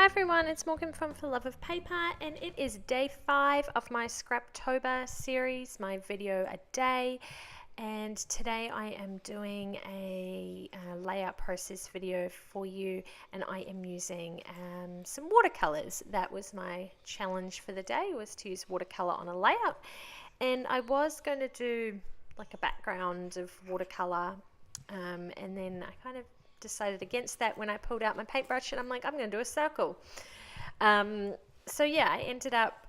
everyone, it's Morgyn from For Love of Paper, and it is day 5 of my Scraptober series, my video a day. And today I am doing a layout process video for you, and I am using some watercolors. That was my challenge for the day, was to use watercolor on a layout. And I was going to do like a background of watercolor, and then I kind of decided against that when I pulled out my paintbrush, and I'm like, I'm going to do a circle. So yeah, I ended up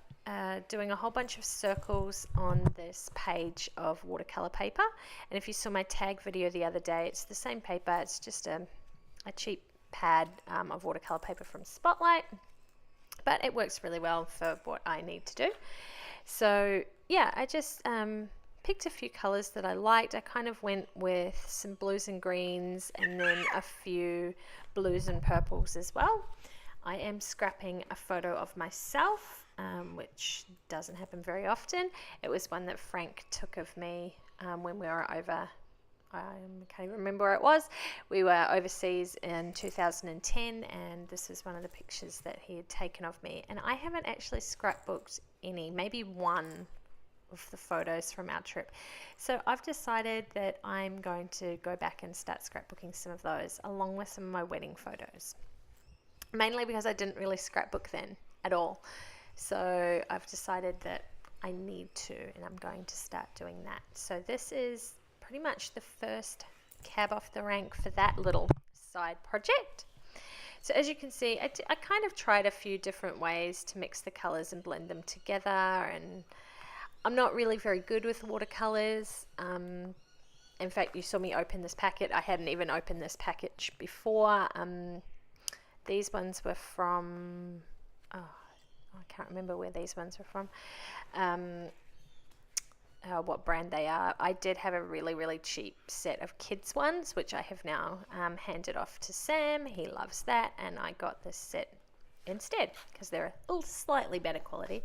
doing a whole bunch of circles on this page of watercolor paper. And if you saw my tag video the other day, it's the same paper. It's just a cheap pad of watercolor paper from Spotlight, but it works really well for what I need to do. So yeah, I just picked a few colors that I liked. I kind of went with some blues and greens, and then a few blues and purples as well. I am scrapping a photo of myself, which doesn't happen very often. It was one that Frank took of me when we were over, I can't even remember where it was. We were overseas in 2010, and this was one of the pictures that he had taken of me. And I haven't actually scrapbooked any, maybe one of the photos from our trip. So I've decided that I'm going to go back and start scrapbooking some of those, along with some of my wedding photos. Mainly because I didn't really scrapbook then at all. So I've decided that I need to, and I'm going to start doing that. So this is pretty much the first cab off the rank for that little side project. So as you can see, I kind of tried a few different ways to mix the colors and blend them together, and I'm not really very good with watercolors. In fact, you saw me open this packet. I hadn't even opened this package before. These ones were from, I can't remember where these ones were from, what brand they are. I did have a really, really cheap set of kids ones, which I have now handed off to Sam. He loves that, and I got this set instead because they're a little slightly better quality.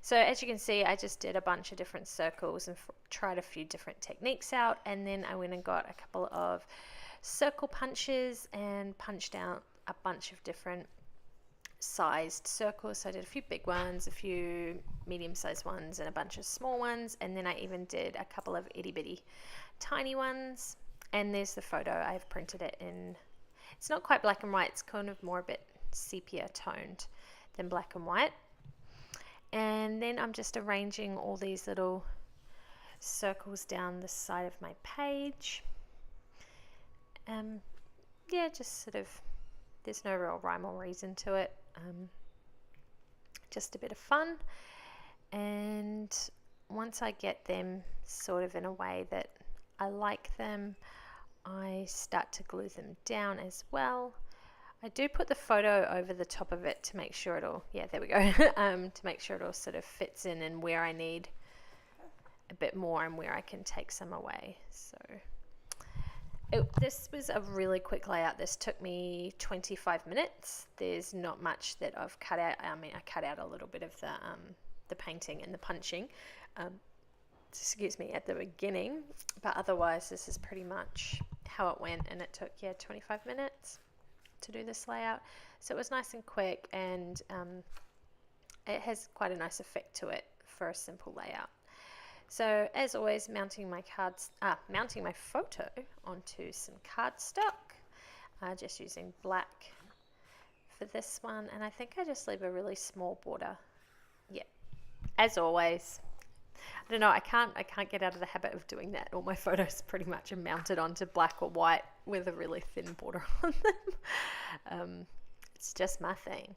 So as you can see, I just did a bunch of different circles and tried a few different techniques out, and then I went and got a couple of circle punches and punched out a bunch of different sized circles. So I did a few big ones, a few medium-sized ones, and a bunch of small ones, and then I even did a couple of itty-bitty tiny ones. And there's the photo. I've printed it in, it's not quite black and white, it's kind of more a bit sepia toned than black and white. And then I'm just arranging all these little circles down the side of my page. Yeah, just sort of, there's no real rhyme or reason to it. Just a bit of fun. And once I get them sort of in a way that I like them, I start to glue them down as well. I do put the photo over the top of it to make sure it all, yeah, there we go, to make sure it all sort of fits in and where I need a bit more and where I can take some away. So this was a really quick layout. This took me 25 minutes. There's not much that I've cut out. I mean, I cut out a little bit of the painting and the punching, excuse me, at the beginning, but otherwise this is pretty much how it went, and it took, yeah, 25 minutes to do this layout. So it was nice and quick, and it has quite a nice effect to it for a simple layout. So as always, mounting my photo onto some cardstock, just using black for this one, and I think I just leave a really small border. Yeah, as always. I don't know, I can't get out of the habit of doing that. All my photos pretty much are mounted onto black or white with a really thin border on them. It's just my thing.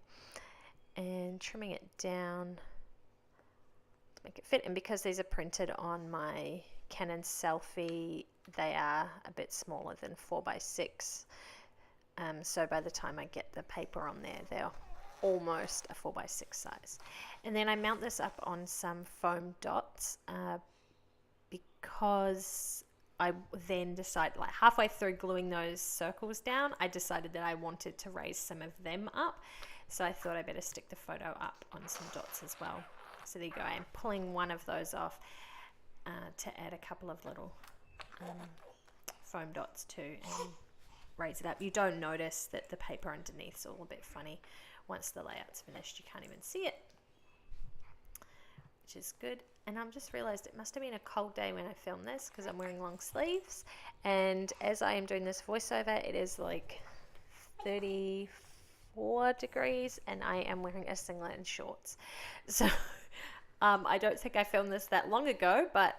And trimming it down to make it fit. And because these are printed on my Canon Selfie, they are a bit smaller than 4x6. So by the time I get the paper on there, they're almost a 4x6 size. And then I mount this up on some foam dots because I then decided, like halfway through gluing those circles down, I decided that I wanted to raise some of them up. So I thought I better stick the photo up on some dots as well. So there you go. I'm pulling one of those off to add a couple of little foam dots too, and raise it up. You don't notice that the paper underneath is all a bit funny once the layout's finished, you can't even see it, which is good. And I've just realized it must have been a cold day when I filmed this because I'm wearing long sleeves, and as I am doing this voiceover, it is like 34 degrees and I am wearing a singlet and shorts. So I don't think I filmed this that long ago, but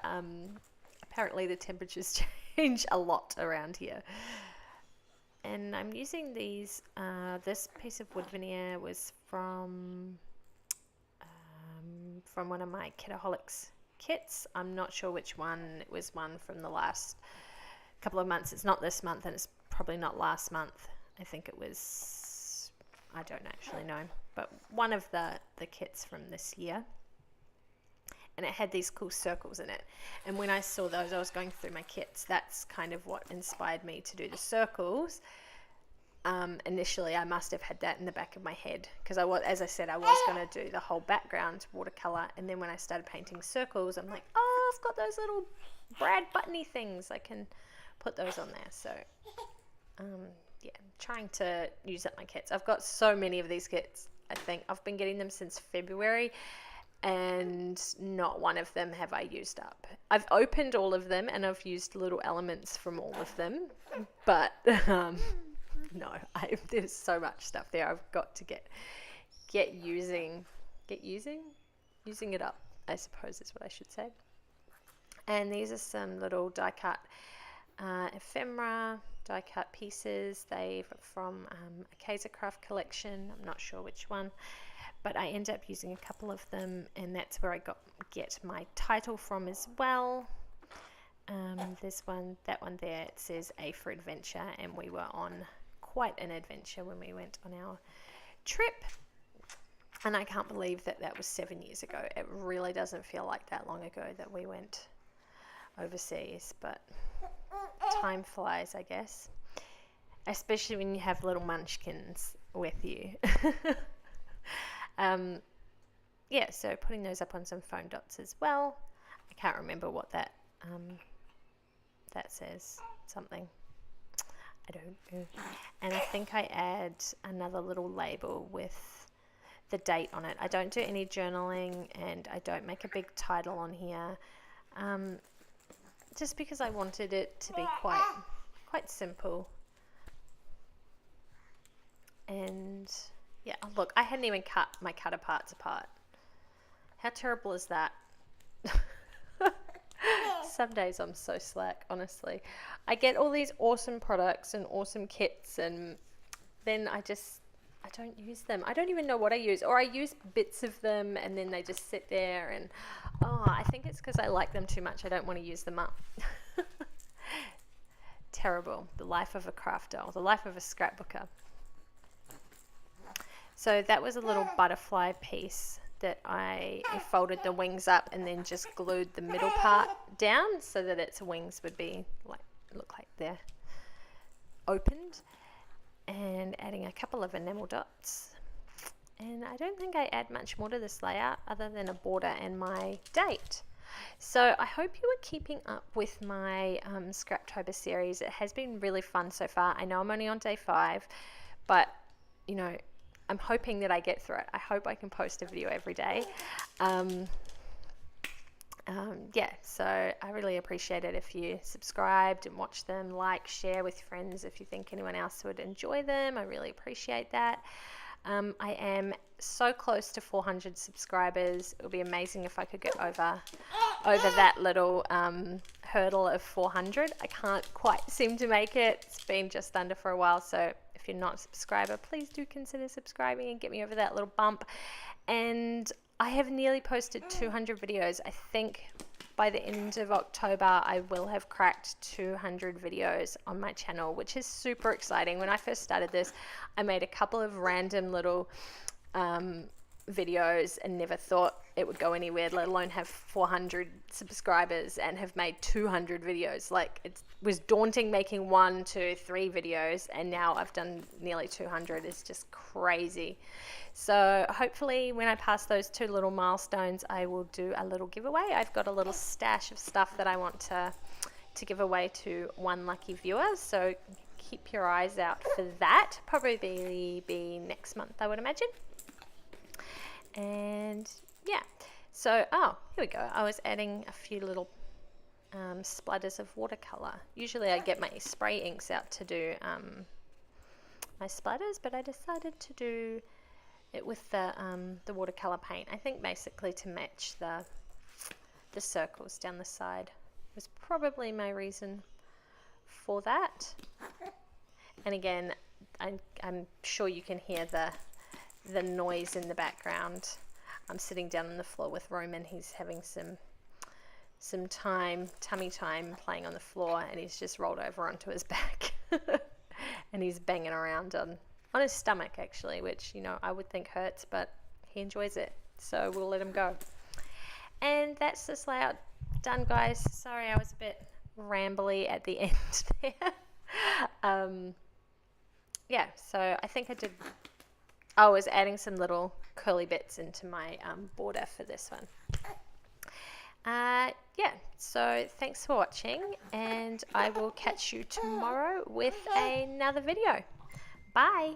apparently the temperatures change a lot around here. And I'm using these, this piece of wood veneer was from one of my Kitaholics kits. I'm not sure which one. It was one from the last couple of months. It's not this month, and it's probably not last month. I think it was, I don't actually know, but one of the kits from this year. And it had these cool circles in it. And when I saw those, I was going through my kits. That's kind of what inspired me to do the circles. Initially, I must have had that in the back of my head because as I said, I was going to do the whole background watercolor. And then when I started painting circles, I'm like, oh, I've got those little brad buttony things. I can put those on there. So, yeah, I'm trying to use up my kits. I've got so many of these kits. I think I've been getting them since February, and not one of them have I used up. I've opened all of them and I've used little elements from all of them, but no, there's so much stuff there. I've got to using it up, I suppose is what I should say. And these are some little die cut ephemera, die cut pieces. They're from a Kaiser Craft collection. I'm not sure which one, but I end up using a couple of them, and that's where I get my title from as well. This one, that one there, it says A for Adventure, and we were on quite an adventure when we went on our trip, and I can't believe that was 7 years ago. It really doesn't feel like that long ago that we went overseas, but time flies, I guess, especially when you have little munchkins with you. Yeah, so putting those up on some foam dots as well. I can't remember what that says, something, I don't know. And I think I add another little label with the date on it. I don't do any journaling, and I don't make a big title on here, just because I wanted it to be quite simple. And yeah, look, I hadn't even cut my cutter parts apart. How terrible is that? Some days I'm so slack, honestly. I get all these awesome products and awesome kits, and then I don't use them. I don't even know what I use, or I use bits of them and then they just sit there, and I think it's because I like them too much. I don't want to use them up. Terrible. The life of a crafter, or the life of a scrapbooker. So that was a little butterfly piece that I folded the wings up and then just glued the middle part down so that its wings would be look like they're opened, and adding a couple of enamel dots. And I don't think I add much more to this layout other than a border and my date. So I hope you are keeping up with my Scraptober series. It has been really fun so far. I know I'm only on day 5, but you know, I'm hoping that I get through it. I hope I can post a video every day. Yeah, so I really appreciate it if you subscribed and watch them, like, share with friends if you think anyone else would enjoy them. I really appreciate that. I am so close to 400 subscribers. It would be amazing if I could get over that little hurdle of 400. I can't quite seem to make it. It's been just under for a while, so if you're not a subscriber, please do consider subscribing and get me over that little bump. And I have nearly posted 200 videos. I think by the end of October, I will have cracked 200 videos on my channel, which is super exciting. When I first started this, I made a couple of random little videos and never thought it would go anywhere, let alone have 400 subscribers and have made 200 videos. Like, it was daunting making 1, 2, 3 videos, and now I've done nearly 200. It's just crazy. So hopefully when I pass those 2 little milestones, I will do a little giveaway. I've got a little stash of stuff that I want to to give away to one lucky viewer, so keep your eyes out for that. Probably be next month, I would imagine. And yeah, so here we go. I was adding a few little splatters of watercolour. Usually I get my spray inks out to do my splatters, but I decided to do it with the watercolour paint. I think basically to match the circles down the side was probably my reason for that. And again, I'm sure you can hear the noise in the background. I'm sitting down on the floor with Roman. He's having some tummy time playing on the floor, and he's just rolled over onto his back and he's banging around on his stomach actually, which, you know, I would think hurts, but he enjoys it, so we'll let him go. And that's this layout done, guys. Sorry I was a bit rambly at the end there. Yeah, so I think I was adding some little curly bits into my border for this one. Yeah, so thanks for watching, and I will catch you tomorrow with another video. Bye.